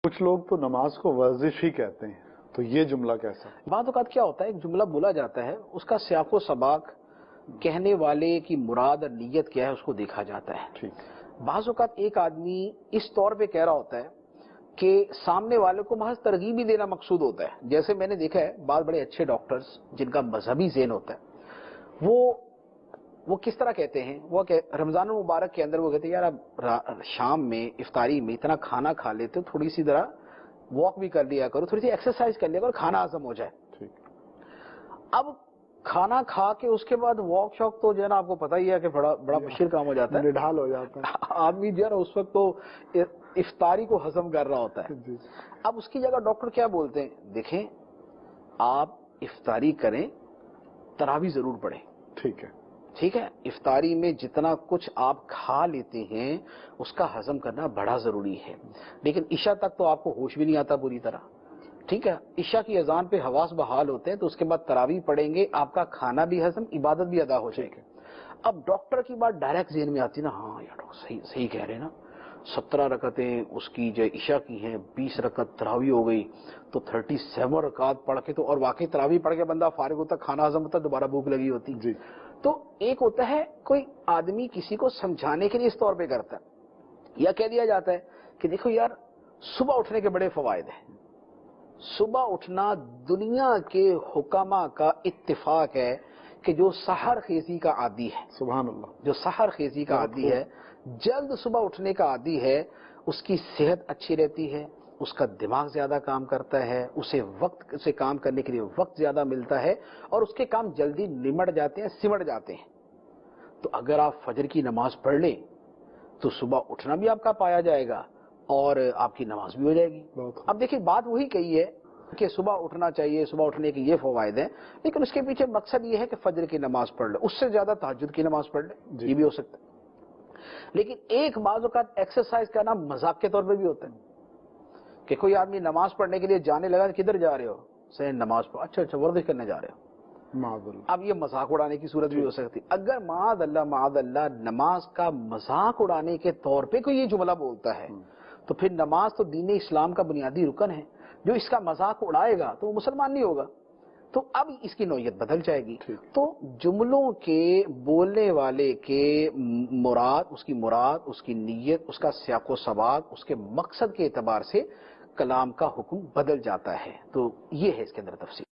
کچھ لوگ تو نماز کو ورزش ہی کہتے ہیں، تو یہ جملہ کیسا؟ بعض اوقات کیا ہوتا ہے، ایک جملہ بولا جاتا ہے، اس کا سیاق و سباق، کہنے والے کی مراد اور نیت کیا ہے اس کو دیکھا جاتا ہے۔ ٹھیک۔ بعض اوقات ایک آدمی اس طور پہ کہہ رہا ہوتا ہے کہ سامنے والے کو محض ترغیب ہی دینا مقصود ہوتا ہے۔ جیسے میں نے دیکھا ہے بعض بڑے اچھے ڈاکٹرز جن کا مذہبی ذہن ہوتا ہے، وہ کس طرح کہتے ہیں، وہ رمضان المبارک کے اندر وہ کہتے ہیں یار اب شام میں افطاری میں اتنا کھانا کھا لیتے ہو، تھوڑی سی ذرا واک بھی کر لیا کرو، تھوڑی سی ایکسرسائز کر لیا کرو، کھانا ہضم ہو جائے۔ ٹھیک۔ اب کھانا کھا کے اس کے بعد واک شاک تو جو ہے نا آپ کو پتہ ہی ہے کہ بڑا مشکل کام ہو جاتا ہے، نڈھال ہو جاتا ہے آدمی جو ہے نا اس وقت تو افطاری کو ہضم کر رہا ہوتا ہے۔ جی۔ اب اس کی جگہ ڈاکٹر کیا بولتے ہیں، دیکھیں آپ افطاری کریں، تراویح ضرور پڑھیں۔ ٹھیک ہے۔ ٹھیک ہے، افطاری میں جتنا کچھ آپ کھا لیتے ہیں اس کا ہضم کرنا بڑا ضروری ہے، لیکن عشاء تک تو آپ کو ہوش بھی نہیں آتا پوری طرح۔ ٹھیک ہے، عشاء کی اذان پہ حواس بحال ہوتے ہیں، تو اس کے بعد تراویح پڑھیں گے، آپ کا کھانا بھی ہضم، عبادت بھی ادا ہو جائے گی۔ اب ڈاکٹر کی بات ڈائریکٹ ذہن میں آتی نا، ہاں یار صحیح کہہ رہے ہیں نا، 17 رکعتیں اس کی جو عشاء کی ہیں، 20 رکعت تراویح ہو گئی، تو 37 رکعت پڑھ کے تو، اور واقعی تراویح پڑھ کے بندہ فارغ ہوتا، کھانا ہضم ہوتا، دوبارہ بھوک لگی ہوتی۔ جی۔ تو ایک ہوتا ہے کوئی آدمی کسی کو سمجھانے کے لیے اس طور پہ کرتا ہے، یا کہہ دیا جاتا ہے کہ دیکھو یار صبح اٹھنے کے بڑے فوائد ہیں۔ صبح اٹھنا دنیا کے حکماء کا اتفاق ہے کہ جو سحر خیزی کا عادی ہے، سبحان اللہ، جو سحر خیزی کا عادی ہے، جلد صبح اٹھنے کا عادی ہے، اس کی صحت اچھی رہتی ہے، اس کا دماغ زیادہ کام کرتا ہے، اسے وقت سے کام کرنے کے لیے وقت زیادہ ملتا ہے، اور اس کے کام جلدی نمٹ جاتے ہیں، سمٹ جاتے ہیں۔ تو اگر آپ فجر کی نماز پڑھ لیں تو صبح اٹھنا بھی آپ کا پایا جائے گا اور آپ کی نماز بھی ہو جائے گی۔ اب دیکھیں بات وہی کہی ہے کہ صبح اٹھنا چاہیے، صبح اٹھنے کے یہ فوائد ہیں، لیکن اس کے پیچھے مقصد یہ ہے کہ فجر کی نماز پڑھ لیں، اس سے زیادہ تہجد کی نماز پڑھ لیں، یہ بھی ہو سکتا ہے۔ لیکن ایک بعض اوقات ایکسرسائز کرنا مذاق کے طور پہ بھی ہوتا ہے کہ کوئی آدمی نماز پڑھنے کے لیے جانے لگا، کدھر جا رہے ہو؟ سے نماز پڑھ، اچھا ورزش کرنے جا رہے ہو۔ اب یہ مذاق اڑانے کی صورت بھی ہو سکتی، اگر معاذ اللہ نماز کا مذاق اڑانے کے طور پہ کوئی یہ جملہ بولتا ہے تو پھر نماز تو دین اسلام کا بنیادی رکن ہے، جو اس کا مذاق اڑائے گا تو وہ مسلمان نہیں ہوگا، تو اب اس کی نوعیت بدل جائے گی۔ تو جملوں کے بولنے والے کے مراد، اس کی نیت، اس کا سیاق و سباق، اس کے مقصد کے اعتبار سے کلام کا حکم بدل جاتا ہے، تو یہ ہے اس کے اندر تفصیل۔